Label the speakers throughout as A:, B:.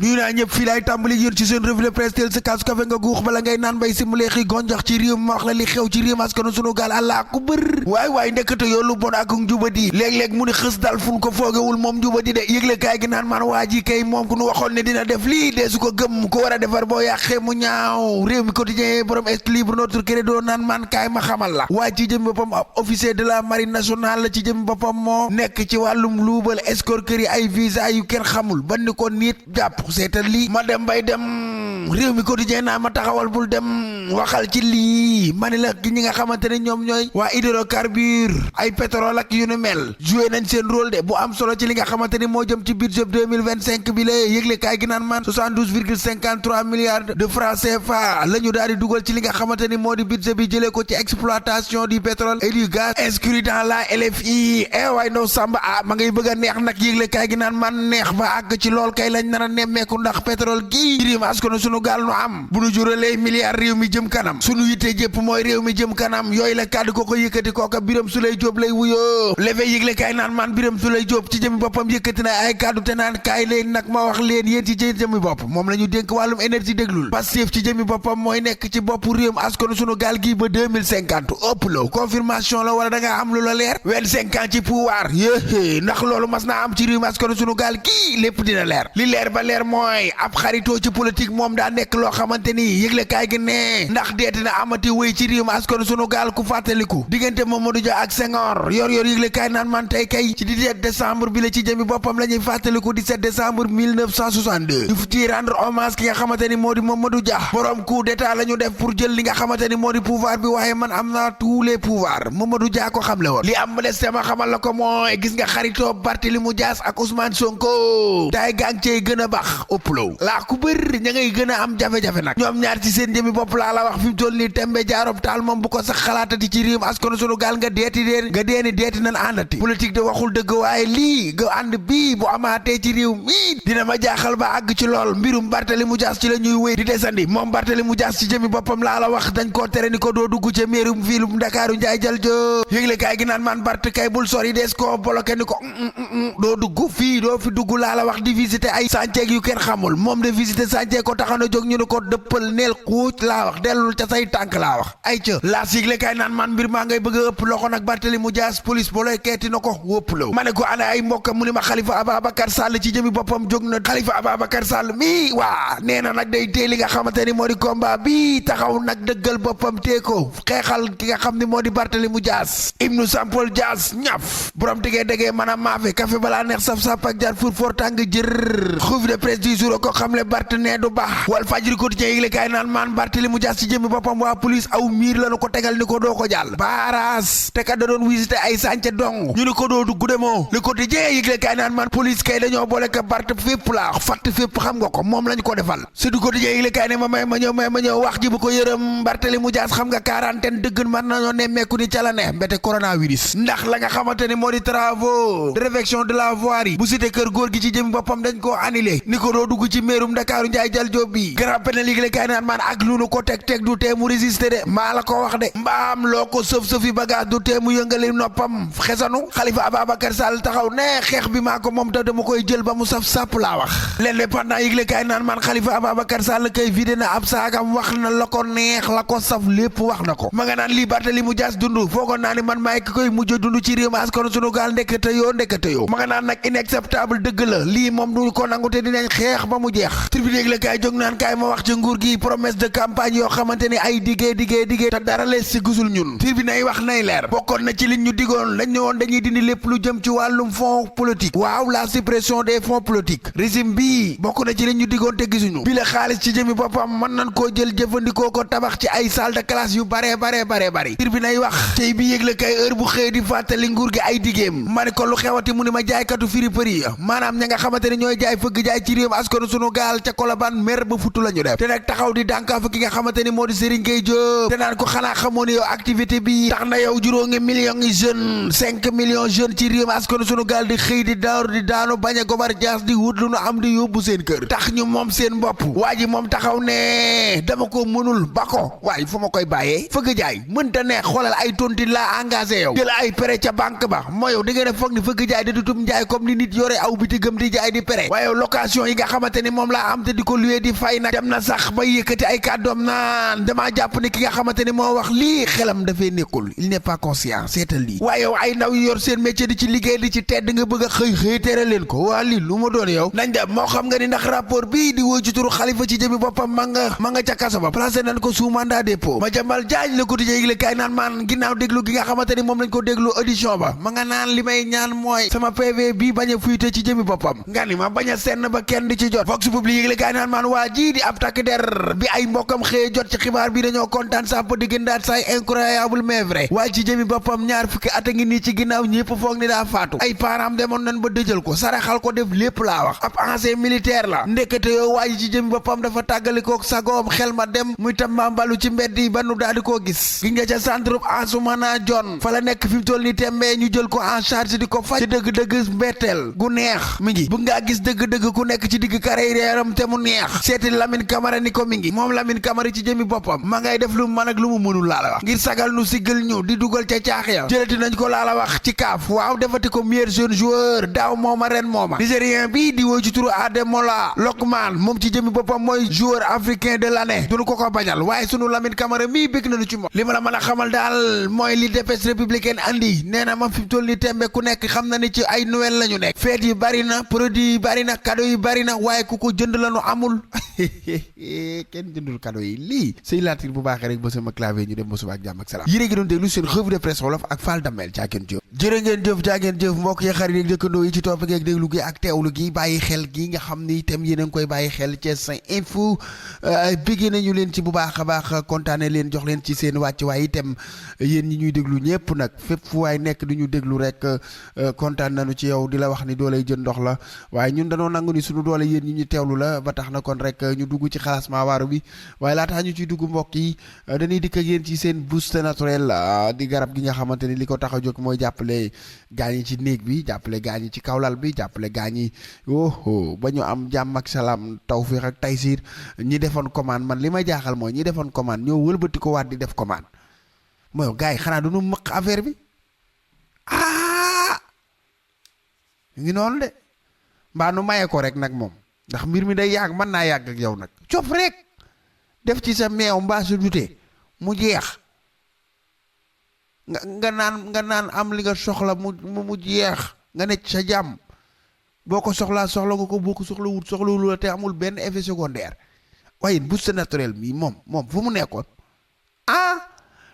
A: nuyu naa ñëpp fii laay tàmbali yéen ci seen revue de presse teel sa kaasu kafe nga guux bala ngay naan bay simuleexi gonjax ci réew mi ma wax la li xew ci réew mi askanu sunu gaal àllaa ku bër waay ndekete yoo lu bon ak njubadi léeg-léeg mu ni xës dal fun ko foogewul moom njubadi de yëgle kaay gi naan man waa ji kay moom ku nu waxoon ne dina def lii dee su ko gëm ko war a defar boo yàqee mu ñaaw réew mi quotidien borom équilibre notre credo naan man kaay ma xamal la waa ci jëmi boppam ab officier de la marine nationale la ci jëmi boppam moo nekk ci wàllum luubal escroquerie ay visa yu kenn xamul ban ni ko nit jàpp seetal lii ma dem bay dem réew mi quotidien naa ma taxawal bul dem waxal ci lii ma ni la ñi nga xamante ne ñoom ñooy waa hydrocarbure ay pétrole ak yu nu mel joué nañ seen rôle de bu am solo ci li nga xamante ni moo jëm ci budget 2025 bi la yëgle kaay gi naan man 72,53 milliards de francs CFA la ñu daal di dugal ci li nga xamante ni moo di budget bi jëlee ko ci exploitation du pétrole et du gaz inscrit dans la LFI waay ndaw Samba ma ngay bëgg a neex nag yëgle kaay gi naan man neex ba àgg ci lool kay lañ nar a nemmeeku ndax pétrole gi réew mi askanu sunu gaal nu am bu nu juralee milliards réew mi jëm kanam sunu yitte jëpp mooy réew mi jëm kanam yooyu la kàddu ko yëkkati kooka Birame Souleye Diop lay wuyoo levé yëgle kaay naan man Birame Souleye Diop ci jëmi boppam yëkkati na ay kàddu te naan kaay leen nag ma wax leen yéen ci jëmi bopp moom la ñu dénk wàllum énergie déglul Pastef ci jëmi boppam mooy nekk ci bopp réew mi askanu sunu gaal gi ba 2050 ëpp la confirmation la wala da nga am lu la leer 25 ans ci pouvoir yéé ndax loolu mas naa am ci réew mi askanu sunu gaal gi lépp dina leer li leer ba leer mooy ab xaritoo ci politique moom daa nekk loo xamante ni yëgle kaay gi ne ndax deeti na amati wéy ci réew mi askanu sunu gaal ku fàttaliku diggante Mamadou Dia ak Senghor yor yëgle kaay naan man tey kay ci 17 décembre bi la ci jëmi boppam la ñuy fàttaliku 17 décembre 1962 di ci rendre hommage ki nga xamante ni moo di Mamadou Dia borom coup d'état la ñu def pour jël li nga xamante ni moo di pouvoir bi waaye man am naa tous les pouvoirs Mamadou Dia ko xamle woon li am ba des sama xamal la ko mooy gis nga xaritoo Barthélémy Dias ak Ousmane Sonko tay gang cey gën a bax ëpplow laa ku bër ña ngay gën a am jafe-jafe nag ñoom ñaar ci seen jëmi bopp laa la wax fi mu toll nii tembe jaarob taal moom bu ko sax xalaatati ci réew askanu sunu gaal nga deeti nan àndati politique de waxul dëgg waaye lii nga ànd bii bu amaatee ci réew mii dina ma jaaxal ba àgg ci lool mbirum Barthélémy Dias ci la ñuy wéy di desandi moom Barthélémy Dias ci jëmi boppam laa la wax dañ koo tere ni ko doo dugg ca mairum vilum Ndakaaru njaay jël jo yëgle kaay gi naan man Bart kay bul sori dees koo bloqué ni ko doo dugg fii doo fi dugg laa la wax di visiter ay chantier yu kenn xamul moom de visiter chantier ko taxana jóg ñu ne ko dëppal neel xuuc laa wax dellul ca say tànk laa wax ay ca laa sigle kay naan man mbir maa ngay bëgg a ëpp loxo nag Barthélémy Dias police boo lay keeti na ko wëpp law ma ne ko ana ay mbokk mu ni ma Khalifa Ababacar Sall ci jëmi boppam jóg na Khalifa Ababacar Sall mi waa nee na nag day tee li nga xamante ni moo di combat bi taxaw nag dëggal boppam tee ko xeexal ki nga xam ni moo di Barthélémy Dias ibnu Sampol Dias ñaf borom tigee dégee mën a maafe café balaa neex saf-saf ak jar fur for tàng jër revue de presse du jour ko xam le Bart nee du baax wal fajri quotidien yëgle kaay naan maan Barthélémy Dias ci jëmi boppam waa police aw miir la nu ko tegal ni ko doo ko jàll baaraas te kat da doon visité ay sànce dong ñu ni ko doo dugg demoo le quotidien yëgle kaay naan maan police kay dañoo boole ka Bart fépp laa fatt fépp xam nga ko moom lañ ko defal su du quotidien yëgle kaay ne ma may ma ñëw wax ji bu ko yërëm Barthélémy Dias xam nga quarantaine dëgg mën nañoo nemmeeku ni ca la ne mbete coronavirus ndax la nga xamante ni moo di travaux de réfection de la voirie bu cité kër góor gi ci jëmi boppam dañ koo annulé ni ko doo dugg ci meerum Ndakaaru njaay jal job bi grand pénal yëgle kaay naan maan ak lu nu ko teg du tee mu résister de maa la ko wax de mbaam loo ko sëf-sëfi bagage du tee mu yëngali noppam xesanu Khalifa Ababacar Sall taxaw ne xeex bi maa ko moom te dama koy jël ba mu saf sàpp laa wax l'indépendant yëgle kaay naan maan Khalifa Ababacar Sall kay vidé na ab saagam wax na la ko neex la ko saf lépp wax na ko ma nga naan lii Barthélémy Dias dund foogoon naa ni man maay ki koy mujj dund ci réew mi askanu sunu gaal ndekete yoo ma nga naan nag inacceptable dëgg la lii moom du ko nangu te dinañ xeex ba mu jeex tribune yëgle kaay jóg naan kaay ma wax ci nguur gi promesse de campagne yoo xamante ni ay diggee te dara lees si gisul ñun tribune ay wax nay leer bokkoon na ci liñ ñu digoon lañ ne woon dañuy dindi lépp lu jëm ci wàllum fonds politique waaw la suppression des fonds politiques régime bii bokk na ci liñ ñu digoon te gisuñu bi la xaalis ci jëmi boppam mën nañ koo jël jëfandikoo ko tabax ci ay salle de classe yu bare tribune ay wax tey bi yëgle kay heure bu xëy di fàttali nguur gi ay digéem ma ne ko lu xewati mu ni ma jaaykatu firi përi maanaam ña nga xamante ne ñooy jaay fëgg jaay ci réew askanu sunu gaal ca Colobane mer ba futu la ñu def te nag taxaw di dànkaafu ki nga xamante ni moo di Serigne Gueye Diop te naan ko xanaa xamoo ne yow activité bi tax na yow juróomi millions yi jeunes 5 millions jeunes ci réew askan sunu gaal di xëy di daaru di daanu bañ a gobar jaas di wut lu nu am di yóbbu seen kër tax ñu moom seen bopp waa ji moom taxaw ne dama ko mënul ba ko waaye fu ma koy bàyyee fëgg jaay mënta neex xoolal ay tonti laa engagé yow jël ay prêt ca banque ba moo yow di ngeen a foog ni fëgg jaay di tutum njaay comme ni nit yore aw biti gëm di jaay di prêt waaye location yi nga xamante ni moom laa am te di ko luwee di fay nag dem na sax ba yëkkati ay kàddoom naan damaa jàpp ni ki nga xamante ni moo wax lii xelam dafay nekkul il n'est pas conscient seetal lii waaye yow ay ndaw yu yor seen métier di ci liggéey di ci tedd nga bëgg a xëy tere leen ko waa lii lu ma doon yow nañ dem moo xam nga ni ndax rapport bii di woy ci turu Xalifa ci jëmi boppam ma nga ca kaso ba placé nañ ko sous mandat dépôt ma jambal jaañ le quotidien yëgle kaay naan maan ginnaaw déglu gi nga xamante ni moom lañ ko déglu audition ba ma nga naan li may ñaan mooy sama PV bii bañ a fuite ci jëmi boppam nga ni ma bañ a senn ba kenn di ci jot Vox Populi yëgle kaay naan maan waa ji di ab takk der bi ay mbokkam xëye jot ci xibaar bi dañoo kontaan samp diggandaat say incroyable mais vrai waa ci jëmi boppam ñaar fukki at a ngi nii ci ginnaaw ñëpp foog ni daa faatu ay parents demoon nañ ba dëjal ko saraxal ko def lépp laa wax ab ancien militaire la ndekete yoo waa ji ci jëmi boppam dafa tàggalikook sagoom xel ma dem muy tambaambalu ci mbedd yi ba nu daal di koo gis gi nga ca centre Ansoumana Dione fa la nekk fi mu toll ni tembee ñu jël ko en charge di ko faj ci dëgg-dëgg mbetteel gu neex mi ngi bu ngaa gis dëgg-dëgg ku nekk ci digg carrière am te mu neex seeti Lamine Camara ni ko mi ngi moom Lamine Camara ci jëmi boppam ma ngay def lu mu mën ak lu mu mënul laa la wax ngir sagal nu siggal ñu di dugal ca caax ya jëlati nañ ko laa la wax ci kaaf waaw defati ko meilleur jeune joueur daaw mooma ren mooma nigérien bi di woy ci turu Ademola Lookman moom ci jëmi boppam mooy joueur africain de l'année duñu ko bañal waaye sunu Lamine Camara mii bëgg nañu ci moom li ma la mën a xamal daal mooy li dépêche républicaine andi nee na ma fi mu toll ni tembe ku nekk xam na ni ci ay Noël la ñu nekk fête yi bari na produit yi bari na cadeau yi bari na waaye ku ko jënd la nu amul kenn jëndul cadeau yi lii sëy laatir bu baaxee rek ba sama clavier ñu dem ba suba ak jàmm ak salaam yéen gi doon déglu seen revue de presse wolof ak Fall Damel jaageen jëf jërë ngeen jëf jaageen jëf mbokk yi xarit yi dëkkandoo yi ci topp gi ak déglu gi ak teewlu gi bàyyi xel gi nga xam ni itam yéen a ngi koy bàyyi xel Thiès Info bëggee nañu leen ci bu baax a baax kontaane leen jox leen ci seen wàcc waaye itam yéen ñi ñuy déglu ñëpp nag fépp fu waay nekk du ñu déglu rek kontaan nañu ci yow di la wax ni doolay jën ndox la waaye ñun danoo nangu ni suñu doole yéen ñi ñu teewlu la ba tax na kon rek ñu dugg ci xalaasma waaru bi waaye laataa ñu ciy dugg mbokk yi dañuy dikk ak yéen ci seen booster naturel di garab gi nga xamante ni li ko tax a jóg mooy jàppale gaañ yi ci néeg bi jàppale gaañ yi ci kawlal bi jàppale gaañ yi ba ñu am jàmm ak salaam tawfiix ak taysiir ñi defoon commande man li ma jaaxal mooy ñi defoon commande ñoo wëlbati ko waat di def commande mooy gars yi xanaa duñu mëq affaire bi ngi noonu de mbaa nu maye ko rek nag moom ndax mbir mi day yàgg mën naa yàgg ak yow nag cof rek def ci sa meew mbaa su dute mu jeex nga naan am li nga soxla mu jeex nga nekk sa jàmm boo ko soxlaa soxla nga ko boo ko soxlawul la te amul benn effet secondaire waaye booster naturel mi moom fu mu nekkoon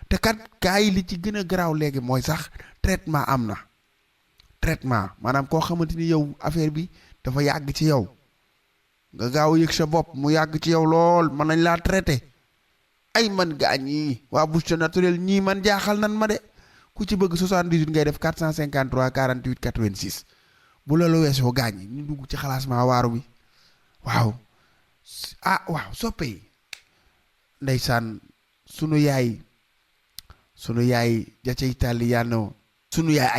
A: te kat gaa yi li ci gën a garaaw léegi mooy sax traitement am na traitement maanaam koo xamante ni yow affaire bi dafa yàgg ci yow nga gaaw yëg sa bopp mu yàgg ci yow lool mën nañ laa traité ay man gaa ñii waa booster naturel ñii man jaaxal nan ma de ku ci bëgg 78 ngay def 453 48 86 bu loolu weesoo gaa ñi ñu dugg ci xalaasma waaru bi waaw waaw soppe yi ndeysaan sunu yaay ja ca italiano sunu yaay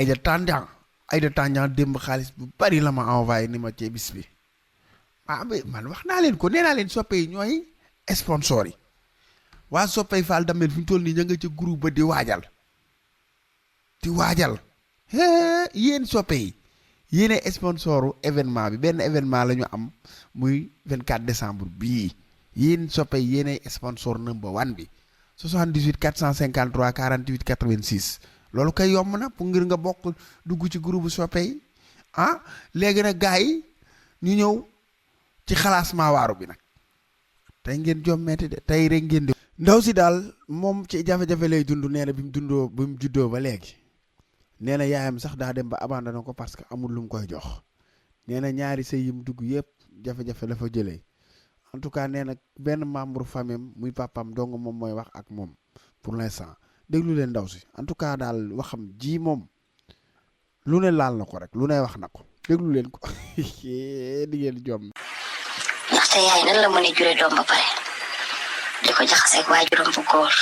A: Aïda Tandian démb xaalis bu bari la ma envoyé ni ma ci bis bi man wax naa leen ko nee naa leen soppe yi ñooy sponsor yi waa soppe yi Fall Damel fi ñu toll nii ña nga ca groupe ba di waajal yéen soppe yi yéene sponsoru événement bi benn événement la ñu am muy 24 décembre bii yéen soppe yi yéene sponsor number 1 bi 78 453 48 86 loolu kay yomb na pour ngir nga bokk dugg ci groupe soppe yi léegi nag gars yi ñu ñëw ci xalaasma waaru bi nag tey ngeen jommeeti de tey rek ngeen di ndaw si daal moom ci jafe-jafe lay dund nee na bi mu juddoo ba léegi nee na yaayam sax daa dem ba abandonné ko parce que amul lu mu koy jox nee na ñaari sëy yi mu dugg yëpp jafe-jafe la fa jëlee en tout cas nee na benn membre famille muy papam dong moom mooy wax ak moom pour l'instant déglu leen ndaw si en tout cas daal waxam ji moom lu ne laal na ko rek lu ne wax na ko déglu leen ko di ngeen jom.
B: te yaay nan la mën a jure doom ba pare di ko jaxase ak waajuram bu góor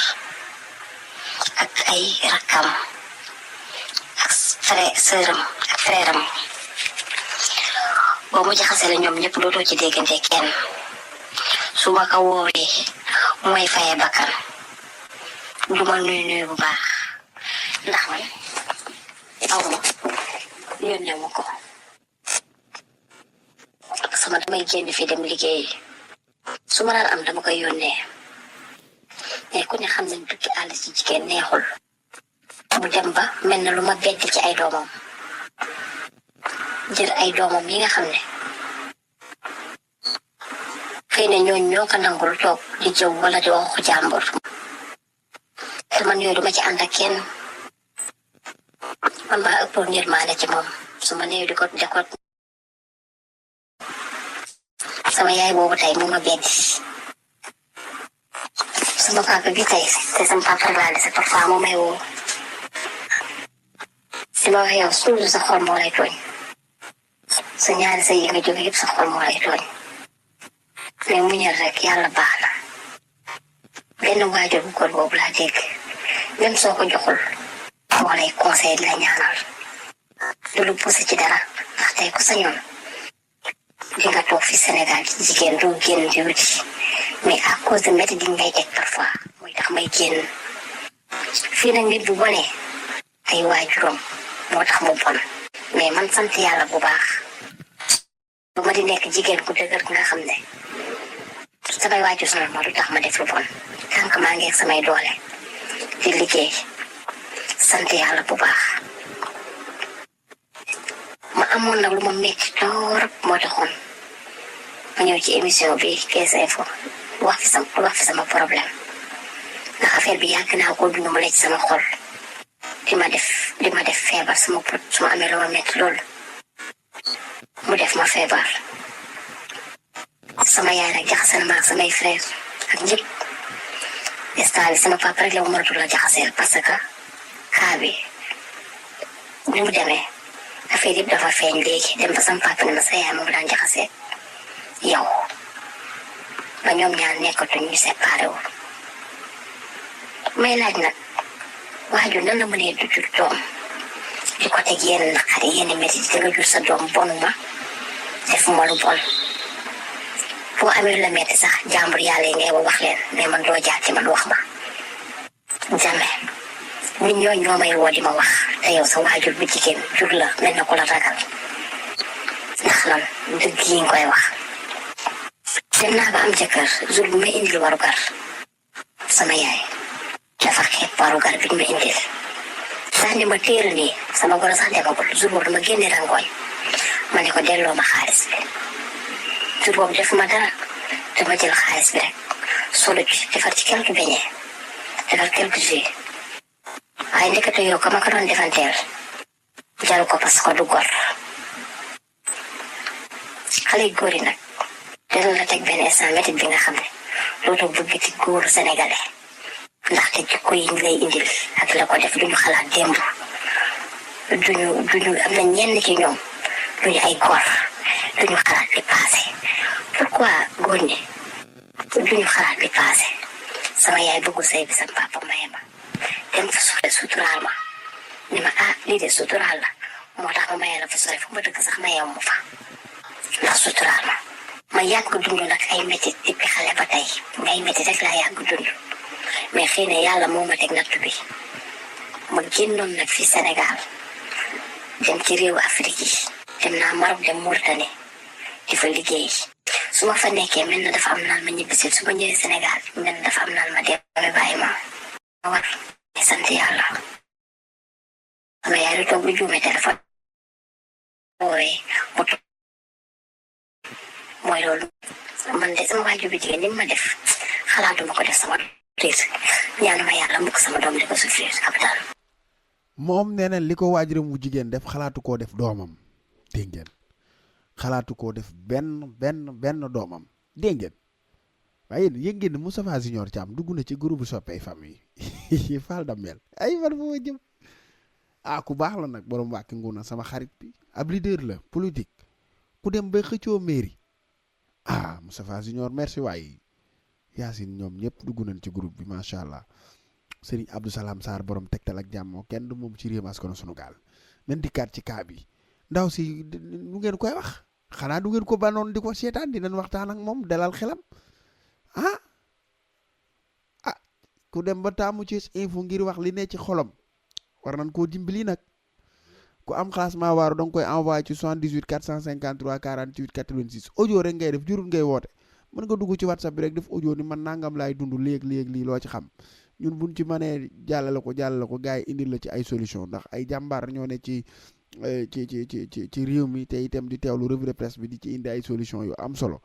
B: ak ay rakkam ak sëram ak frèram boo mu jaxase la ñoom ñëpp dootoo ci déggante kenn su ma ko woowee mooy faye bakkan du ma nuyu bu baax ndax man aw ma yónnee ma ko sama damay génn fii dem liggéeyi su ma daan am dama koy yónnee mais ku ne xam ne tukki àll ci jigéen neexul mu dem ba mel na lu ma bett ci ay doomam jël ay doomam yi nga xam ne xëy na ñooñu ñoo ko nangul toog di jëw wala di waxu jàmbur te man yooyu duma ci ànd ak kenn man maa ëppoon yërmande ci moom su ma néew di ko sama yaay boobu tey mu ma beddi sama papa bi tey te sama papa laa dese parfois mu may woo si ma wax yow suulu sa xol moo lay tooñ sa ñaari sa yi nga jóge yëpp sa xol moo lay tooñ mais muñal rek yàlla baax na benn waajur bu góor boobu laa dégg même soo ko joxul moo lay conseil di la ñaanal du lu poussé ci dara ndax tey ku sañoon di nga toog fi Sénégal ci jigéen doo génn di wuti mais à cause de métti di ngay teg parfois mooy tax may génn fii nag nit bu bonee ay waajuram moo tax mu bon mais man sant yàlla bu baax ba ma di nekk jigéen ku dëgër nga xam ne samay waajur sonal ma du tax ma def lu bon tant que maa ngi ak samay doole di liggéey sant yàlla bu baax ma amoon nag lu ma métti torop moo taxoon ma ñëw ci émission bi Thiès Info wax fi sama problème ndax affaire bi yàgg naa ko dund mu la ci sama xol di ma def feebar sama pot su ma amee lu ma métti loolu mu def ma feebar sama yaay nag jaxase na ma ak samay frère ak ñëpp instant bi sama papa rek la mu mënatul la jaxaseel parce que cas bi ni mu demee affaire yëpp dafa feeñ léegi dem ba sama papa ne ma sa yaay moom daan jaxasee yow ba ñoom ñaar nekkatuñ ñu séparé wu may laaj nag waajur nan la mënee du jur doom di ko teg yenn naqari yenn métti di nga jur sa doom bonuma defuma lu bon boo amee la métti sax jàmbur yàlla yi ngay wax leen mais man doo jaar ci man wax ma jamais nit ñooñu ñoo may woo di ma wax te yow sa waajur bu jigéen jur la mel na ko la ragal ndax lan dëgg yi nga koy wax dem naa ba am jëkkër jour bi ma indil warugar sama yaay dafa xeeb warugar bi ñu ma indil sax ni ma téere nii sama goro sax demagul jour boobu dama génne rangooñ ma ne ko delloo ma xaalis bi jour boobu defuma dara dama jël xaalis bi rek solo ci defar ci quelque beñe defar quelque jus waaye ndekete yow ka ma ko doon defanteel jaru ko parce que du gor xale yu góor yi nag dina la teg benn instant métit bi nga xam ne dootoo bëgg ci góoru sénégalais ndaxte jikko yi ñu lay indil ak la ko def duñu xalaat démb duñu am na ñenn ci ñoom duñu ay góor duñu xalaat li passé pourquoi góor ñi duñu xalaat li passé sama yaay bëggu sëy bi sama papa maye ma dem fa sore suturaal ma ni ma lii de suturaal la moo tax ma maye la fa sore fu ma dëkk sax mayew ma fa ndax suturaal ma yàgg dund nag ay métit depuis xale ba tey ngay métit rek laa yàgg dund mais xëy na yàlla moo ma teg nattu bi ma génnoon nag fi Sénégal dem ci réewu Afrique yi dem naa Maroc dem Mauritanie di fa liggéey su ma fa nekkee mel na dafa am naan ma ñibbisil su ma ñëwee Sénégal mel na dafa am naan ma dem bàyyi ma war sant yàlla sama yaay du toog bu juumee téléphone woowee mooy loolu man de sama waajur bi jigéen ni ma def xalaatuma ko def sama riir ñaanuma yàlla mbokk sama doom di ko souffrir ab daal
A: moom nee na li ko waajuram wu jigéen def xalaatu koo def doomam dégg ngeen xalaatu koo def benn doomam dégg ngeen waaye yéen yëg ngeen ne Moustapha Junior Thiam dugg na ci groupe soppey famille Fall Damel ay fan fu ma jëm ku baax la nag borom wàkki nguna sama xarit bi ab leader la politique ku dem bay xëccoo mairie Moustapha Junior merci waay Yacine ñoom ñëpp dugg nañ ci groupe bi macha allah Serigne Abdou Salam Sarr borom tegtal ak jàmmoo kenn du moom ci réew askanu sunu gaal nañ dikkaat ci kaa bi ndaw si nu ngeen koy wax xanaa du ngeen ko banoon di ko seetaan dinañ waxtaan ak moom dalal xelam ku dem ba taamu ci info ngir wax li ne ci xolam war nañ koo dimbali nag ku am classement waaru da nga koy envoyé ci 78 453 48 86 audio rek ngay def jurul ngay woote mën nga dugg ci whatsapp bi rek def audio ni man nangam laay dund léeg-léeg lii loo ci xam ñun buñ ci mënee jàllale ko gars yi indil la ci ay solution ndax ay jàmbaar ñoo ne ci réew mi te itam di teewlu revue de presse bi di ci indi ay solution yu am solo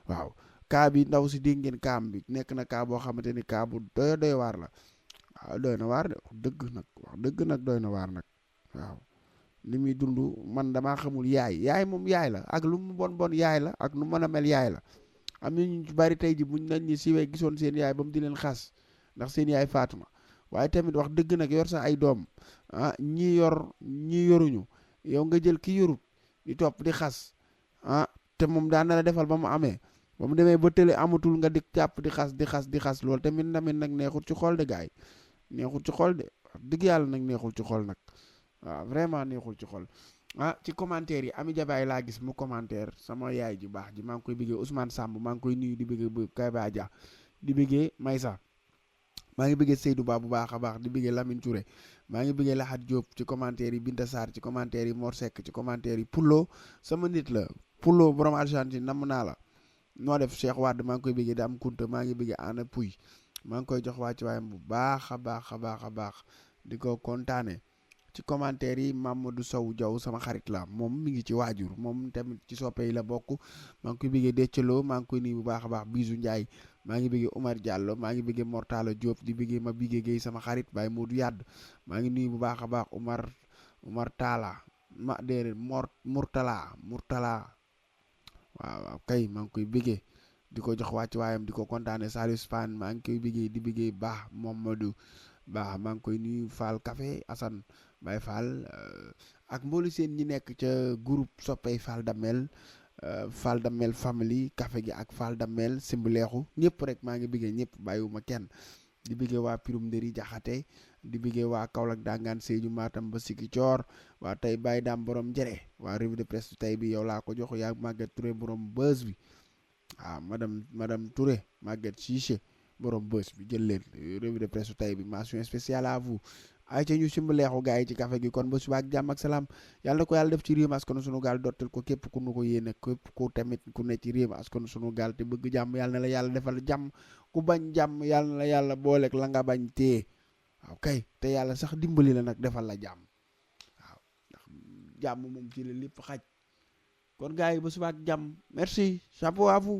A: waaw kaa bi ndaw si dégg ngeen kaam bi nekk na kaa boo xamante ni kaa bu doy waar la waaw doy na waar de wax dëgg nag doy na waar nag waaw li muy dund man damaa xamul yaay moom yaay la ak lu mu bon yaay la ak nu mën a mel yaay la am na ñu bari tey ji buñ nañ ñi siwee gisoon seen yaay ba mu di leen xas ndax seen yaay faatuma waaye tamit wax dëgg nag yor sa ay doom ñi yoruñu yow nga jël ki yorut di topp di xas te moom daan na la defal ba mu amee ba mu demee ba tële amatul nga di jàpp di xas loolu tamit nag neexul ci xol de gaay neexul ci xol de wax dëgg yàlla nag neexul ci xol nag waaw vraiment neexul ci xol ci commentaire yi Ami Jabaay laa gis mu commentaire sama yaay ji baax ji maa ngi koy bëggee Ousmane Samb maa ngi koy nuyu di bëggee bu Kayba Dia di bëggee Maysa maa ngi bëggee Seydou Ba bu baax a baax di bëggee Lamine Touré maa ngi bëggee Lahat Diop ci commentaire yi Binta Sarr ci commentaire yi Mor Seck ci commentaire yi Pullo sama nit la Pullo borom Argentine namm naa la noo def Cheikh Wade maa ngi koy bëggee Dame Kunta maa ngi bëggee Ana Pouy maa ngi koy jox waa ci waayam bu baax a baax di ko kontaane ci commentaire yi Mamadou Sow Diaw sama xarit la moom mi ngi ci waajur moom tamit ci soppe yi la bokk maa ngi koy bëggee Décceloo maa ngi koy nuyu bu baax a baax Bisou Ndiaye maa ngi bëggee Omar Diallo maa ngi bëggee Mortala Diop di bëggee ma bëggee Guèye sama xarit Baye Modou Yadd maa ngi nuyu bu baax a baax Omar Talla Murtala waaw kay maa ngi koy bëggee di ko jox wàcc waayam di ko kontaane Salou Span maa ngi koy bëggee di bëggee baax Mamadou Ba maa ngi koy nuyu Fall Café Assane Baye Fall ak mboolu seen ñi nekk ca groupe soppey Fall Damel family café gi ak Fall Damel simbuleexu ñëpp rek maa ngi bëggee ñëpp bàyyiwuma kenn di bëggee waa Pirum Ndëri Jaxate di bëggee waa Kaolack Dangaan Sédhiou Matam ba Sigicoor waa tey Baye Dam borom njëre waa revue de presse tey bi yow laa ko jox yaa Maguette Touré borom bës bi waaw madame Touré Maguette Cissé borom bës bi jël leen revue de presse tey bi mention spéciale à vous ay ca ñu simbaleexu gars yi ci café gi kon ba suba ak jàmm ak salaam yàlla na ko yàlla def ci réew mi askanu sunu gaal dottal ko képp ku nu ko yéene képp ku tamit ku ne ci réew mi askanu sunu gaal te bëgg jàmm yàlla na la yàlla defal jàmm ku bañ jàmm yàlla na la yàlla booleeg la nga bañ téye waaw kay te yàlla sax dimbali la nag defal la jàmm waaw ndax jàmm moom ci la lépp xaj kon gars yi ba suba ak jàmm merci chapeau à vous